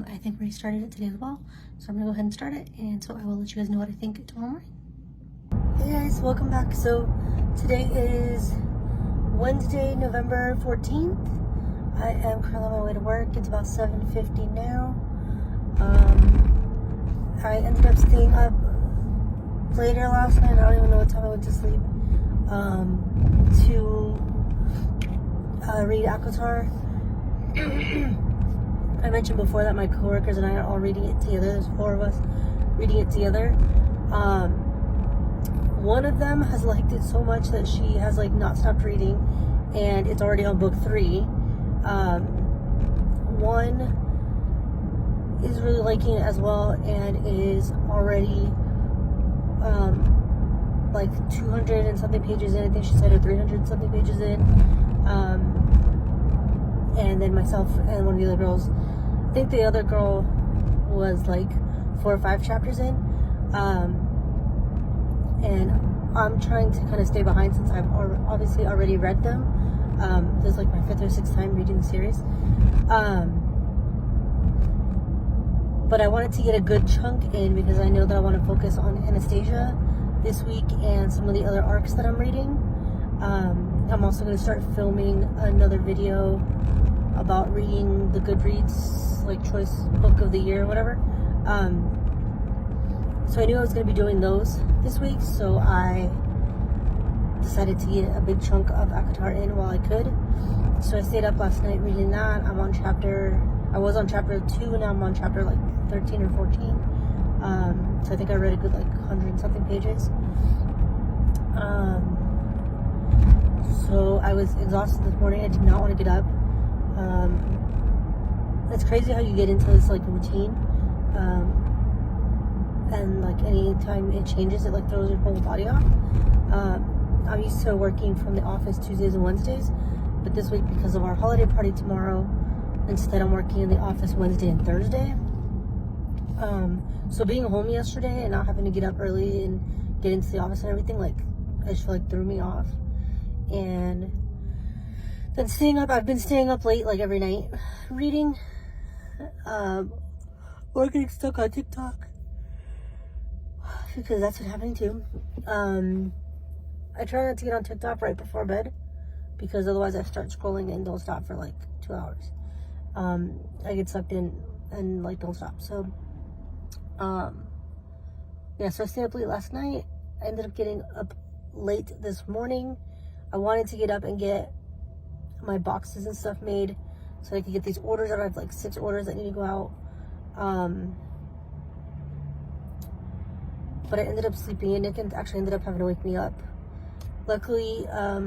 I think we started it today as well. So I'm gonna go ahead and start it. And so I will let you guys know what I think tomorrow morning. Hey guys, welcome back. So today is Wednesday, November 14th. I am currently on my way to work. It's about 7:50 now. I ended up staying up later last night. I don't even know what time I went to sleep. To read ɪḻsᴛᴏᴅ. I mentioned before that my coworkers and I are all reading it together. There's 4 of us reading it together. One of them has liked it so much that she has like not stopped reading, and it's already on book 3. One is really liking it as well and is already like 200 and something pages in. I think she said 300 and something pages in. And then myself and one of the other girls, I think the other girl was like 4 or 5 chapters in. And I'm trying to kind of stay behind since I've obviously already read them. This is like my 5th or 6th time reading the series. But I wanted to get a good chunk in because I know that I want to focus on Anastasia this week and some of the other arcs that I'm reading. I'm also going to start filming another video about reading the Goodreads like choice book of the year or whatever. So I knew I was going to be doing those this week, so I decided to get a big chunk of ɪḻsᴛᴏᴅ in while I could. So I stayed up last night reading that. I was on chapter 2, now I'm on chapter like 13 or 14. So I think I read a good like 100 and something pages. So I was exhausted this morning. I did not want to get up. It's crazy how you get into this like routine. And like anytime it changes, it like throws your whole body off. I'm used to working from the office Tuesdays and Wednesdays, but this week because of our holiday party tomorrow, instead I'm working in the office Wednesday and Thursday. So being home yesterday and not having to get up early and get into the office and everything, like I just feel like threw me off. And then I've been staying up late like every night reading, or getting stuck on TikTok because that's what's happening too. I try not to get on TikTok right before bed because otherwise I start scrolling and don't stop for like 2 hours. I get sucked in and like don't stop. So yeah, so I stayed up late last night. I ended up getting up late this morning. I wanted to get up and get my boxes and stuff made so I could get these orders out. I have like 6 orders that need to go out. But I ended up sleeping in. Nick actually ended up having to wake me up. Luckily, I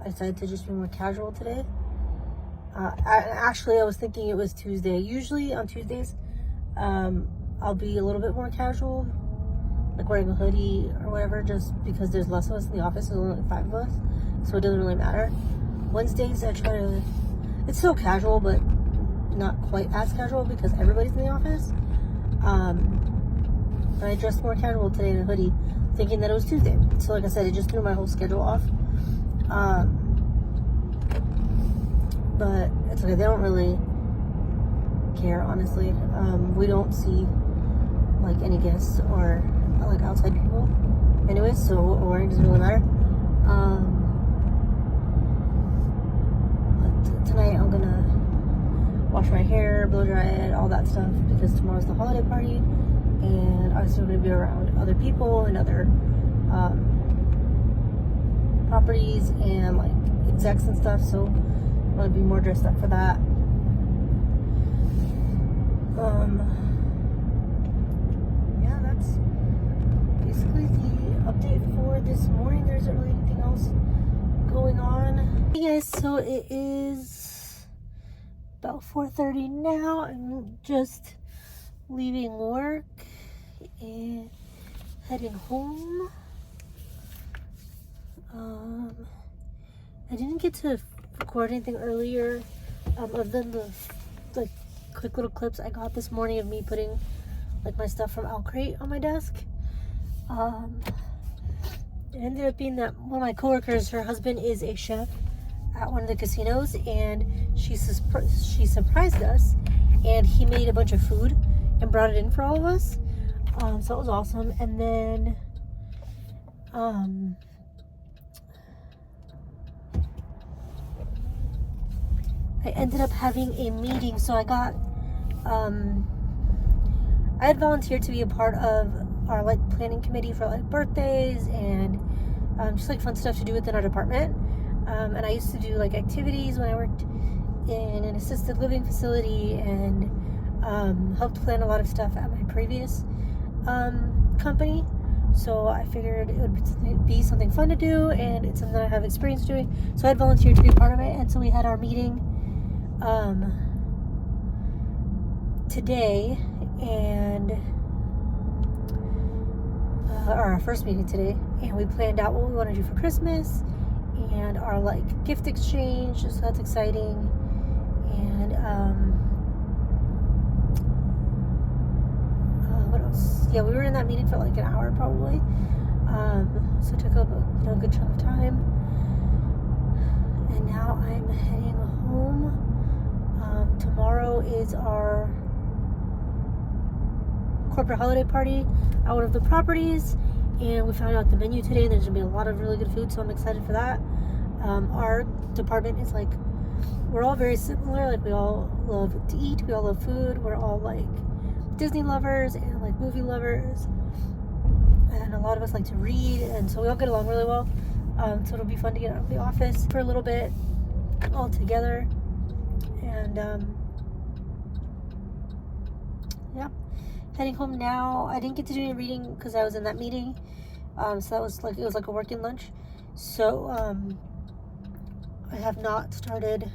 decided to just be more casual today. I was thinking it was Tuesday. Usually on Tuesdays, I'll be a little bit more casual, like wearing a hoodie or whatever, just because there's less of us in the office. There's only like 5 of us, so it doesn't really matter. Wednesdays, I try to, it's still casual, but not quite as casual because everybody's in the office. But I dressed more casual today in a hoodie, thinking that it was Tuesday. So like I said, it just threw my whole schedule off. But it's okay. They don't really care, honestly. We don't see like any guests or like outside people anyways, so what we're wearing doesn't really matter. But tonight I'm gonna wash my hair, blow dry it, all that stuff, because tomorrow's the holiday party and I'm still gonna be around other people and other properties and like execs and stuff, so I'm gonna be more dressed up for that. Yeah, that's basically the update for this morning. There isn't really anything else going on. Hey guys, so it is about 4:30 now. I'm just leaving work and heading home. I didn't get to record anything earlier other than the like quick little clips I got this morning of me putting like my stuff from µ on my desk. It ended up being that one of my coworkers, her husband is a chef at one of the casinos, and she surprised us, and he made a bunch of food and brought it in for all of us. So it was awesome. And then I ended up having a meeting. So I got I had volunteered to be a part of our like planning committee for like birthdays and just like fun stuff to do within our department. And I used to do like activities when I worked in an assisted living facility, and helped plan a lot of stuff at my previous company. So I figured it would be something fun to do, and it's something that I have experience doing. So I had volunteered to be a part of it, and so we had our meeting today, and our first meeting today, and we planned out what we want to do for Christmas and our like gift exchange. So that's exciting. And what else? Yeah, we were in that meeting for like an hour probably. So it took up a good chunk of time. And now I'm heading home. Tomorrow is our corporate holiday party at one of the properties, and we found out the menu today, and there's gonna be a lot of really good food, so I'm excited for that. Our department is like, we're all very similar. Like, we all love to eat, we all love food, we're all like Disney lovers and like movie lovers, and a lot of us like to read, and so we all get along really well. So it'll be fun to get out of the office for a little bit all together. And yeah, heading home now. I didn't get to do any reading because I was in that meeting, so that was like, it was like a working lunch. So I have not started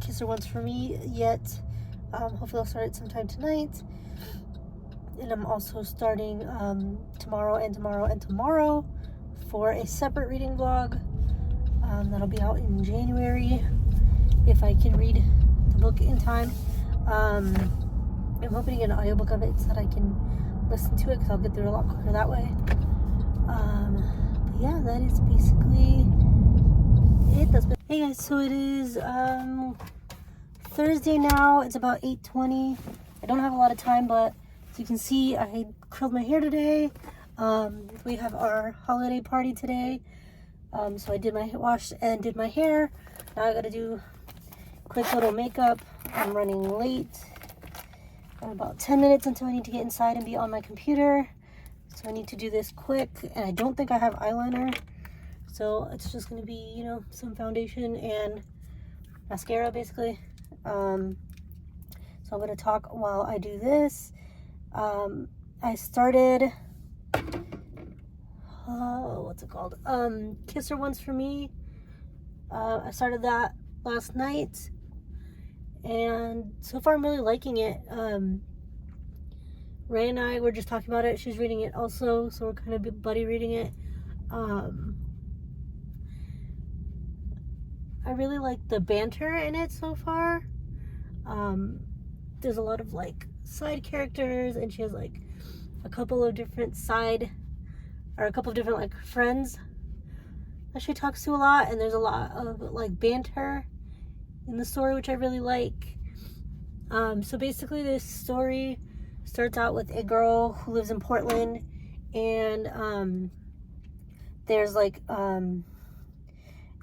Kiss Her Once for Me yet. Hopefully I'll start it sometime tonight. And I'm also starting tomorrow and tomorrow and tomorrow for a separate reading vlog that'll be out in January if I can read the book in time. I'm hoping to get an audiobook of it so that I can listen to it, because I'll get through it a lot quicker that way. But yeah, that is basically it. Hey guys, so it is Thursday now. It's about 8:20. I don't have a lot of time, but as you can see, I curled my hair today. We have our holiday party today. So I did my wash and did my hair. Now I gotta do quick little makeup. I'm running late. Got about 10 minutes until I need to get inside and be on my computer. So I need to do this quick, and I don't think I have eyeliner. So it's just gonna be, you know, some foundation and mascara basically. So I'm gonna talk while I do this. I started, what's it called? Kiss Her Once for Me. I started that last night, and so far I'm really liking it. Ray and I were just talking about it. She's reading it also, so we're kind of buddy reading it. I really like the banter in it so far. There's a lot of like side characters, and she has like a couple of different like friends that she talks to a lot, and there's a lot of like banter in the story, which I really like. So basically this story starts out with a girl who lives in Portland, and there's like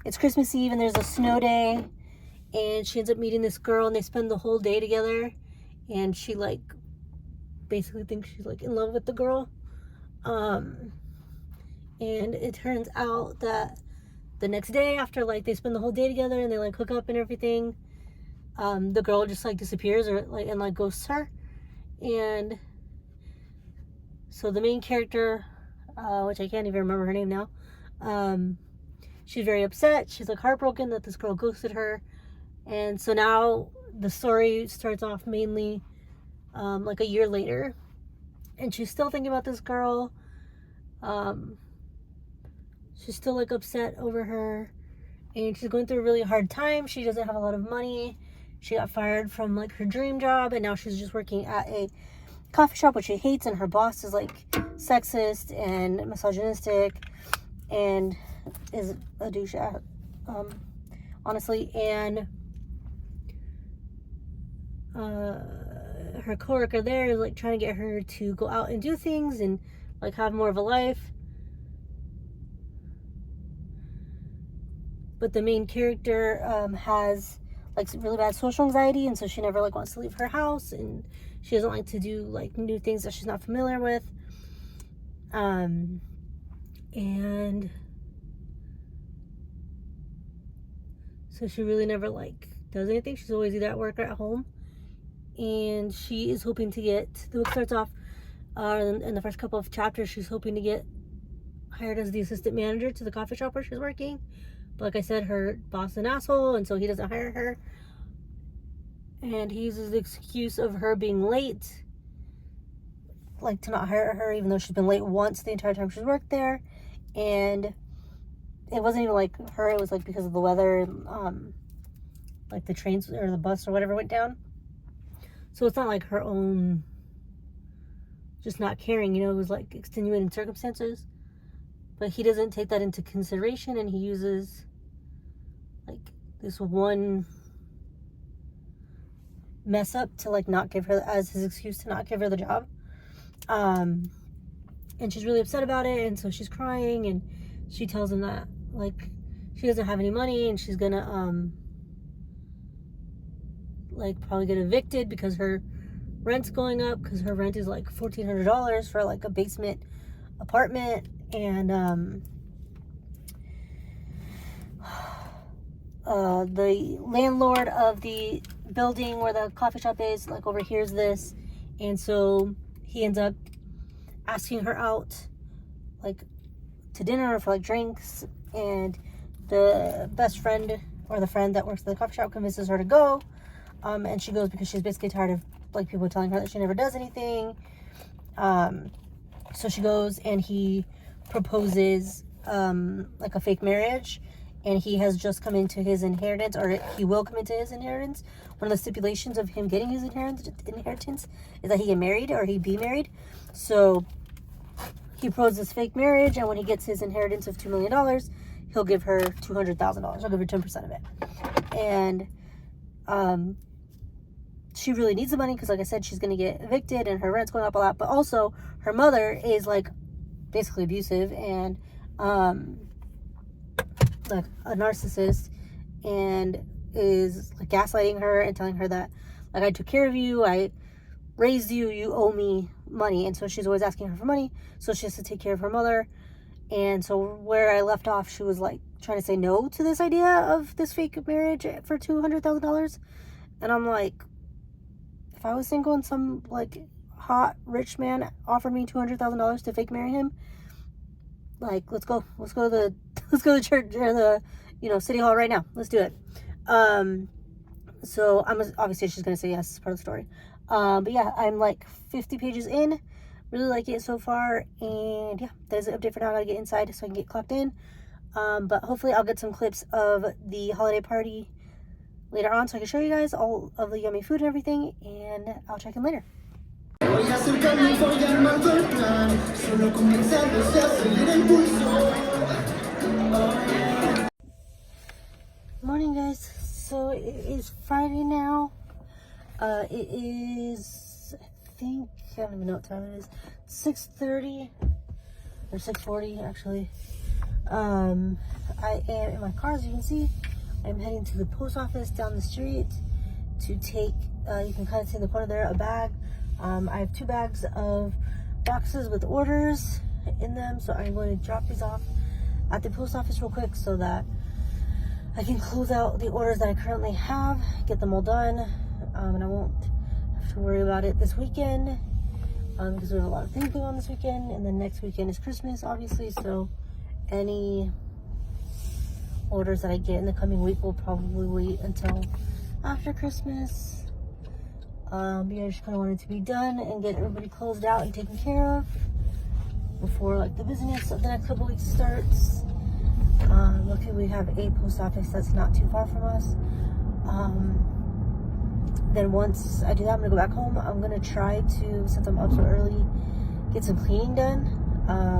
it's Christmas Eve, and there's a snow day, and she ends up meeting this girl, and they spend the whole day together, and she like basically thinks she's like in love with the girl. And it turns out that the next day, after like they spend the whole day together and they like hook up and everything, the girl just like disappears or like and like ghosts her. And so the main character, which I can't even remember her name now, she's very upset. She's like heartbroken that this girl ghosted her. And so now the story starts off mainly like a year later, and she's still thinking about this girl. She's still like upset over her, and she's going through a really hard time. She doesn't have a lot of money. She got fired from like her dream job, and now she's just working at a coffee shop, which she hates, and her boss is like sexist and misogynistic and is a douche, honestly. And her coworker there is like trying to get her to go out and do things and like have more of a life. But the main character has like really bad social anxiety, and so she never like wants to leave her house, and she doesn't like to do like new things that she's not familiar with. And so she really never like does anything. She's always either at work or at home. And she is hoping to get, the book starts off in the first couple of chapters, she's hoping to get hired as the assistant manager to the coffee shop where she's working. But like I said, her boss is an asshole, and so he doesn't hire her. And he uses the excuse of her being late, like to not hire her, even though she's been late once the entire time she's worked there. And it wasn't even like her, it was like because of the weather, like the trains or the bus or whatever went down. So it's not like her own just not caring, you know, it was like extenuating circumstances. But he doesn't take that into consideration, and he uses like this one mess up to like not give her as his excuse to not give her the job. And she's really upset about it, and so she's crying, and she tells him that like she doesn't have any money, and she's gonna like probably get evicted because her rent's going up, because her rent is like $1,400 for like a basement apartment. And the landlord of the building where the coffee shop is like overhears this, and so he ends up asking her out like to dinner for like drinks. And the best friend, or the friend that works at the coffee shop, convinces her to go. And she goes because she's basically tired of like people telling her that she never does anything. So she goes, and he proposes like a fake marriage, and he has just come into his inheritance, or he will come into his inheritance. One of the stipulations of him getting his inheritance is that he get married, or he be married. So he proposes fake marriage, and when he gets his inheritance of $2 million, he'll give her $200,000. He'll give her 10% of it. And she really needs the money because, like I said, she's going to get evicted and her rent's going up a lot. But also, her mother is, like, basically abusive and, like, a narcissist, and is, like, gaslighting her and telling her that, like, I took care of you, I raised you, you owe me money. And so she's always asking her for money, so she has to take care of her mother. And so where I left off, she was, like, trying to say no to this idea of this fake marriage for $200,000. And I'm like, if I was single and some like hot rich man offered me $200,000 to fake marry him, like, let's go to the church or the, you know, city hall right now. Let's do it. So I'm obviously she's gonna say yes, it's part of the story. But yeah, I'm like 50 pages in, really like it so far. And yeah, there's an update for now. I gotta get inside so I can get clocked in. But hopefully I'll get some clips of the holiday party later on so I can show you guys all of the yummy food and everything, and I'll check in later. Morning, guys. So it is Friday now. It is, I think, I don't even know what time it is. 6:30 or 6:40 actually. I am in my car, as you can see. I'm heading to the post office down the street to take, you can kind of see in the corner there, a bag. I have 2 bags of boxes with orders in them, so I'm going to drop these off at the post office real quick so that I can close out the orders that I currently have, get them all done, and I won't have to worry about it this weekend, because there's a lot of things going on this weekend, and then next weekend is Christmas, obviously, so any orders that I get in the coming week will probably wait until after Christmas. I just kind of wanted to be done and get everybody closed out and taken care of before like the business of the next couple weeks starts. Luckily we have a post office that's not too far from us. Then once I do that, I'm gonna go back home. I'm gonna try to, since I'm up so early, get some cleaning done.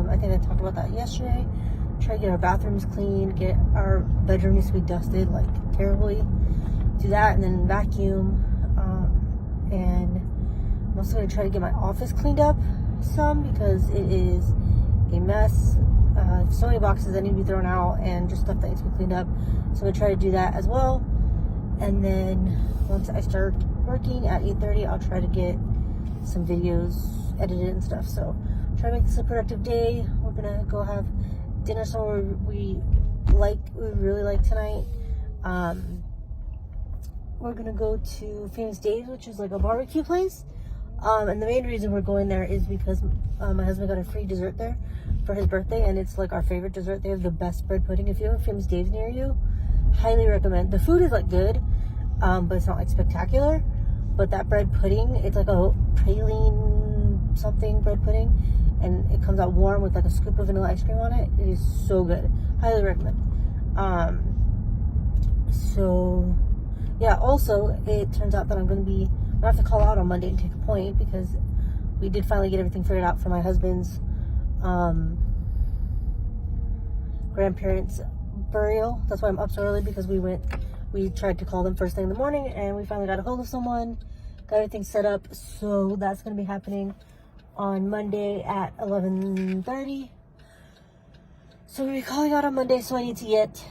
I think I talked about that yesterday. Try to get our bathrooms clean, get our bedroom needs to be dusted like terribly. Do that and then vacuum. And I'm also gonna try to get my office cleaned up some because it is a mess. So many boxes that need to be thrown out and just stuff that needs to be cleaned up. So I'm gonna try to do that as well. And then once I start working at 8:30, I'll try to get some videos edited and stuff. So try to make this a productive day. We're gonna go have dinner somewhere we really like tonight. We're gonna go to Famous Dave's, which is like a barbecue place. And the main reason we're going there is because my husband got a free dessert there for his birthday, and it's like our favorite dessert. They have the best bread pudding. If you have a Famous Dave's near you, highly recommend. The food is like good, but it's not like spectacular. But that bread pudding, it's like a praline something bread pudding, and it comes out warm with like a scoop of vanilla ice cream on it. It is so good. Highly recommend. So yeah, also it turns out that I'm gonna have to call out on Monday and take a point because we did finally get everything figured out for my husband's grandparents' burial. That's why I'm up so early, because we tried to call them first thing in the morning and we finally got a hold of someone, got everything set up. So that's gonna be happening on Monday at 11:30. So we'll be calling out on Monday, so I need to get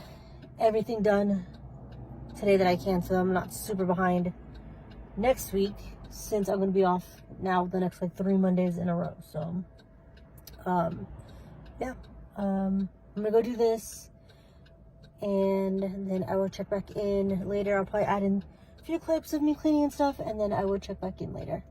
everything done today that I can, so I'm not super behind next week, since I'm going to be off now the next like 3 Mondays in a row. So yeah, I'm gonna go do this and then I will check back in later. I'll probably add in a few clips of me cleaning and stuff, and then I will check back in later.